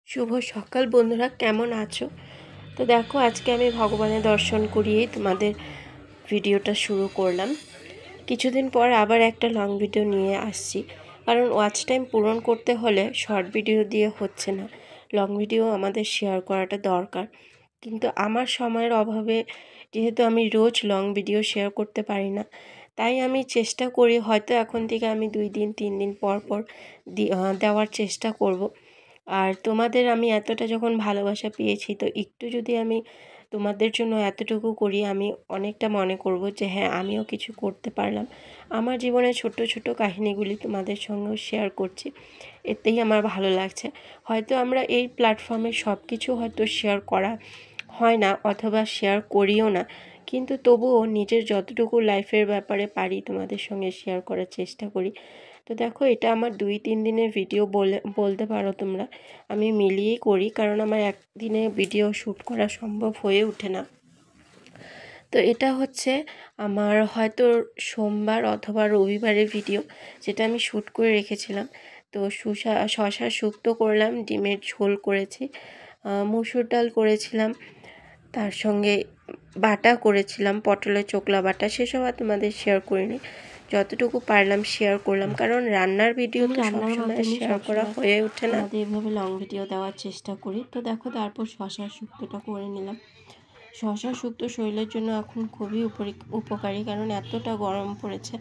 শুভ সকাল বন্ধুরা, কেমন আছো? তো দেখো, আজকে আমি ভগবানের দর্শন করিয়েই তোমাদের ভিডিওটা শুরু করলাম। কিছুদিন পর আবার একটা লং ভিডিও নিয়ে আসছি, কারণ ওয়াচ টাইম পূরণ করতে হলে শর্ট ভিডিও দিয়ে হচ্ছে না, লং ভিডিও আমাদের শেয়ার করাটা দরকার। কিন্তু আমার সময়ের অভাবে যেহেতু আমি রোজ লং ভিডিও শেয়ার করতে পারি না, তাই আমি চেষ্টা করি হয়তো এখন থেকে আমি 2 দিন 3 দিন পর পর দেওয়ার চেষ্টা করব। আর তোমাদের আমি এতটা যখন ভালোবাসা পেয়েছি, তো একটু যদি আমি তোমাদের জন্য এতটুকু করি, আমি অনেকটা মনে করব যে হ্যাঁ, আমিও কিছু করতে পারলাম। আমার জীবনের ছোট ছোট কাহিনীগুলি তোমাদের সঙ্গেও শেয়ার করছি, এতেই আমার ভালো লাগছে। হয়তো আমরা এই প্ল্যাটফর্মে সব কিছু হয়তো শেয়ার করা হয় না, অথবা শেয়ার করিও না, কিন্তু তবুও নিজের যতটুকু লাইফের ব্যাপারে পারি তোমাদের সঙ্গে শেয়ার করার চেষ্টা করি। তো দেখো, এটা আমার 2-3 দিনের ভিডিও বলতে পারো তোমরা। আমি মিলিয়েই করি, কারণ আমার একদিনে ভিডিও শ্যুট করা সম্ভব হয়ে ওঠে না। তো এটা হচ্ছে আমার হয়তো সোমবার অথবা রবিবারের ভিডিও, যেটা আমি শ্যুট করে রেখেছিলাম। তো শশা শুক্তো করলাম, ডিমের ঝোল করেছি, মুসুর ডাল করেছিলাম, তার সঙ্গে বাটা করেছিলাম, পটলের চোকলা বাটা। সেসব আর তোমাদের শেয়ার করিনি, যতটুকু পারলাম শেয়ার করলাম, কারণ রান্নার ভিডিও তো সবসময় শেয়ার করা হয়ে ওঠে না। এভাবে লং ভিডিও দেওয়ার চেষ্টা করি। তো দেখো, তারপর শশার শুক্তোটা করে নিলাম। শশা শুক্তো শরীরের জন্য এখন খুবই উপকারী, কারণ এতটা গরম পড়েছে।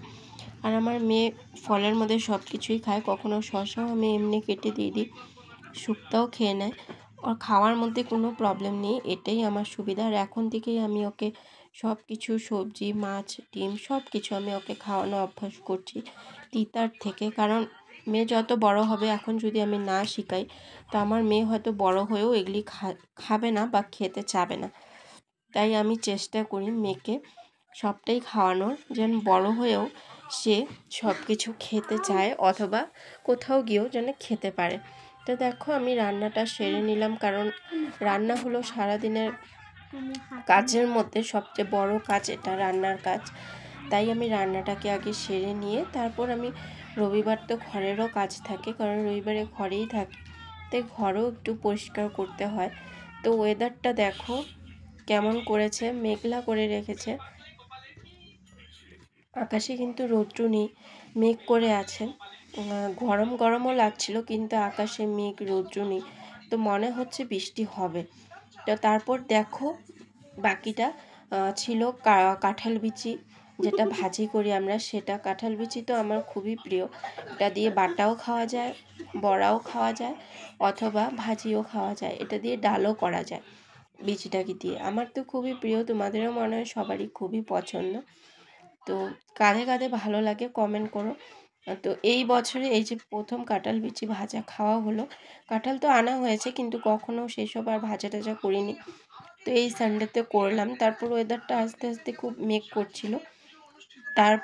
আর আমার মেয়ে ফলের মধ্যে সব কিছুই খায়, কখনো শশাও আমি এমনি কেটে দিয়ে দিই, শুক্তাও খেয়ে নেয়। ওর খাওয়ার মধ্যে কোনো প্রবলেম নেই, এটাই আমার সুবিধা। আর এখন থেকেই আমি ওকে সব কিছু সবজি, মাছ, ডিম সব কিছু আমি ওকে খাওয়ানো অভ্যাস করছি তিতার থেকে। কারণ মেয়ে যত বড় হবে, এখন যদি আমি না শেখাই, তো আমার মেয়ে হয়তো বড় হয়েও এগুলি খাবে না বা খেতে চাবে না। তাই আমি চেষ্টা করি মেয়েকে সবটাই খাওয়ানোর, যেন বড় হয়েও সে সব কিছু খেতে চায়, অথবা কোথাও গিয়েও যেন খেতে পারে। তো দেখো, আমি রান্নাটা সেরে নিলাম, কারণ রান্না হলো সারাদিনের কাজের মধ্যে সবচেয়ে বড় কাজ, এটা রান্নার কাজ। তাই আমি রান্নাটাকে আগে সেরে নিয়ে তারপর আমি, রবিবার তো ঘরেরও কাজ থাকে, কারণ রবিবারে ঘরেই থাকি, তাই ঘরও একটু পরিষ্কার করতে হয়। তো ওয়েদারটা দেখো কেমন করেছে, মেঘলা করে রেখেছে, আকাশে কিন্তু রৌদ্র নেই, মেঘ করে আছে। গরম গরমও লাগছিল, কিন্তু আকাশে মেঘ, রৌদ্র নেই, তো মনে হচ্ছে বৃষ্টি হবে। তো তারপর দেখো, বাকিটা ছিল কাঁঠাল বিচি, যেটা ভাজি করি আমরা, সেটা। কাঁঠাল বিচি তো আমার খুবই প্রিয়, এটা দিয়ে বাটাও খাওয়া যায়, বড়াও খাওয়া যায়, অথবা ভাজিও খাওয়া যায়, এটা দিয়ে ডালও করা যায় বিচিটাকে দিয়ে। আমার তো খুবই প্রিয়, তোমাদেরও মনে হয় সবারই খুবই পছন্দ। তো কাঁধে কাঁধে ভালো লাগে কমেন্ট করো। তো এই বছরে এই যে প্রথম কাঁঠাল বিচি ভাজা খাওয়া হলো। কাঁঠাল তো আনা হয়েছে, কিন্তু কখনো সেসব আর ভাজা টাজা করিনি, তো এই সানডেতে করলাম। তারপর ওয়েদারটা আস্তে আস্তে খুব মেঘ করছিল, তার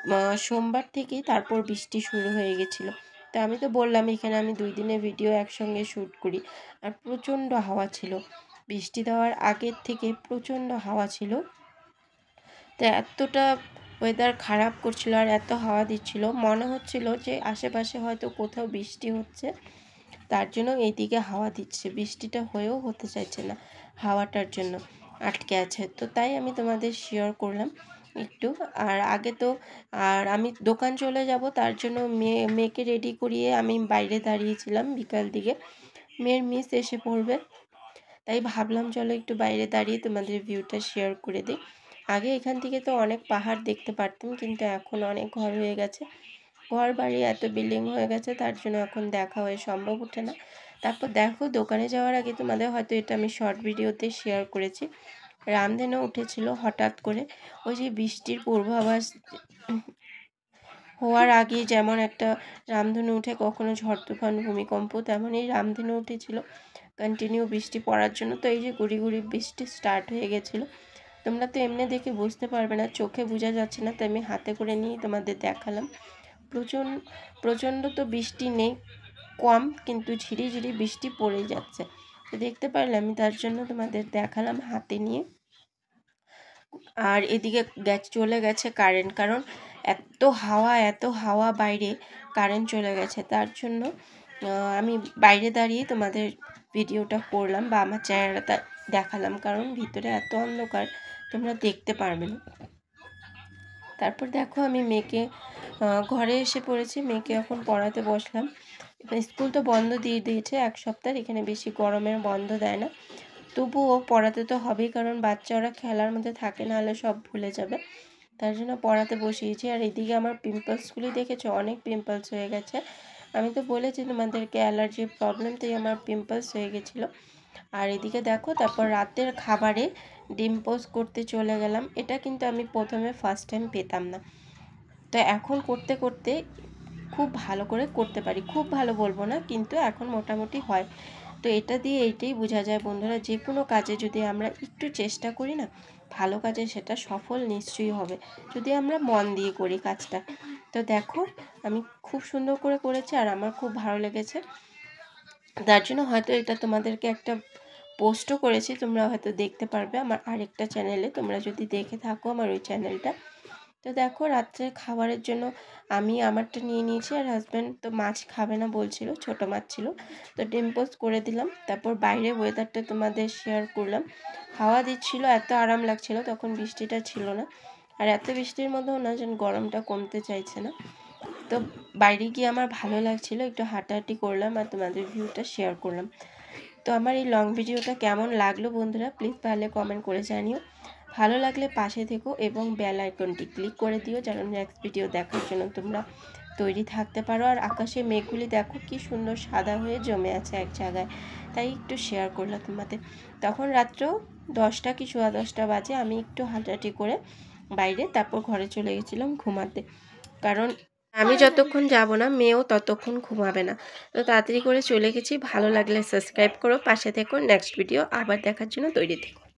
সোমবার থেকেই তারপর বৃষ্টি শুরু হয়ে গেছিলো। তো আমি তো বললাম এখানে আমি 2 দিনের ভিডিও একসঙ্গে শ্যুট করি, আর প্রচণ্ড হাওয়া ছিল, বৃষ্টি দেওয়ার আগের থেকে প্রচণ্ড হাওয়া ছিল। তো এতটা ওয়েদার খারাপ করছিল আর এত হাওয়া দিচ্ছিল, মনে হচ্ছিল যে আশেপাশে হয়তো কোথাও বৃষ্টি হচ্ছে, তার জন্য এইদিকে হাওয়া দিচ্ছে, বৃষ্টিটা হয়েও হতে চাইছে না, হাওয়াটার জন্য আটকে আছে। তো তাই আমি তোমাদের শেয়ার করলাম একটু। আর আগে তো, আর আমি দোকান চলে যাব, তার জন্য মেয়েকে রেডি করিয়ে আমি বাইরে দাঁড়িয়েছিলাম বিকাল দিকে, মেয়ের মিস এসে পড়বে, তাই ভাবলাম চলো একটু বাইরে দাঁড়িয়ে তোমাদের ভিউটা শেয়ার করে দিই। আগে এখান থেকে তো অনেক পাহাড় দেখতে পারতাম, কিন্তু এখন অনেক ঘর হয়ে গেছে, ঘর বাড়ি এত বিল্ডিং হয়ে গেছে, তার জন্য এখন দেখা হয়ে সম্ভব ওঠে না। তারপর দেখো, দোকানে যাওয়ার আগে তোমাদের হয়তো এটা আমি শর্ট ভিডিওতে শেয়ার করেছি, রামধেনু উঠেছিল হঠাৎ করে, ওই যে বৃষ্টির পূর্বাভাস হওয়ার আগে যেমন একটা রামধনু উঠে কখনো ঝড় তুফান ভূমিকম্প, তেমনই রামধনু উঠেছিল কন্টিনিউ বৃষ্টি পড়ার জন্য। তো এই যে গুড়ি গুড়ি বৃষ্টি স্টার্ট হয়ে গেছিলো, তোমরা তো এমনি দেখে বুঝতে পারবে না, চোখে বোঝা যাচ্ছে না, তাই আমি হাতে করে নিয়ে তোমাদের দেখালাম। প্রচণ্ড তো বৃষ্টি নেই, কম, কিন্তু ঝিরিঝিরি বৃষ্টি পড়েই যাচ্ছে, তো দেখতে পারলে আমি তার জন্য তোমাদের দেখালাম হাতে নিয়ে। আর এদিকে চলে গেছে কারেন্ট, কারণ এত হাওয়া বাইরে, কারেন্ট চলে গেছে, তার জন্য আমি বাইরে দাঁড়িয়ে তোমাদের ভিডিওটা করলাম বা আমার চেহারাটা দেখালাম, কারণ ভিতরে এত অন্ধকার তোমরা দেখতে পারবে না। তারপর দেখো আমি মেয়েকে ঘরে এসে পড়েছি, মেয়েকে এখন পড়াতে বসলাম। স্কুল তো বন্ধ দিয়ে দিয়েছে 1 সপ্তাহ, এখানে বেশি গরমের বন্ধ দেয় না, তবুও পড়াতে তো হবেই, কারণ বাচ্চারা খেলার মধ্যে থাকে, নাহলে সব ভুলে যাবে। তার জন্য পড়াতে বসিয়েছি। আর এদিকে আমার পিম্পলসগুলি দেখেছো, অনেক পিম্পলস হয়ে গেছে। আমি তো বলেছি তোমাদেরকে অ্যালার্জির প্রবলেম, তাই আমার পিম্পলস হয়ে গেছিলো। আর এদিকে দেখো, তারপর রাতের খাবারে ডিম পোস্ট করতে চলে গেলাম। এটা কিন্তু আমি প্রথমে ফার্স্ট টাইম পেতাম না, তো এখন করতে করতে খুব ভালো করে করতে পারি। খুব ভালো বলবো না, কিন্তু এখন মোটামুটি হয়। তো এটা দিয়ে এইটাই বোঝা যায় বন্ধুরা, যে কোনো কাজে যদি আমরা একটু চেষ্টা করি না, ভালো কাজে সেটা সফল নিশ্চয়ই হবে, যদি আমরা মন দিয়ে করি কাজটা। তো দেখো আমি খুব সুন্দর করে করেছি আর আমার খুব ভালো লেগেছে। তার জন্য হয়তো এটা তোমাদেরকে একটা পোস্টও করেছি, তোমরা হয়তো দেখতে পারবে আমার আরেকটা চ্যানেলে, তোমরা যদি দেখে থাকো আমার ওই চ্যানেলটা। তো দেখো রাত্রে খাবারের জন্য আমি আমারটা নিয়ে নিয়েছি, আর হাজব্যান্ড তো মাছ খাবে না বলছিল, ছোট মাছ ছিল, তো ডিম পোস্ট করে দিলাম। তারপর বাইরে ওয়েদারটা তোমাদের শেয়ার করলাম, হাওয়া দিচ্ছিল, এত আরাম লাগছিল, তখন বৃষ্টিটা ছিল না, আর এত বৃষ্টির মধ্যেও না যেন গরমটা কমতে চাইছে না। তো বাইরে গিয়ে আমার ভালো লাগছিল, একটু হাঁটাহাঁটি করলাম আর তোমাদের ভিউটা শেয়ার করলাম। তো আমার এই লং ভিডিওটা কেমন লাগলো বন্ধুরা, প্লিজ তাহলে কমেন্ট করে জানিও। ভালো লাগলে পাশে থেকো এবং বেল আইকনটি ক্লিক করে দিও, যেন নেক্সট ভিডিও দেখার জন্য তোমরা তৈরি থাকতে পারো। আর আকাশে মেঘগুলি দেখো কি সুন্দর সাদা হয়ে জমে আছে এক জায়গায়, তাই একটু শেয়ার করলাম তোমাদের। তখন রাত্র 10টা কি 10:15 বাজে, আমি একটু হাঁটাহাঁটি করে বাইরে, তারপর ঘরে চলে গেছিলাম ঘুমাতে, কারণ আমি যতক্ষণ যাব না মেয়েও ততক্ষণ ঘুমাবে না। তো তাড়াতাড়ি করে চলে গেছি। ভালো লাগলে সাবস্ক্রাইব করো, পাশে থেকো, নেক্সট ভিডিও আবার দেখার জন্য তৈরি থেকো।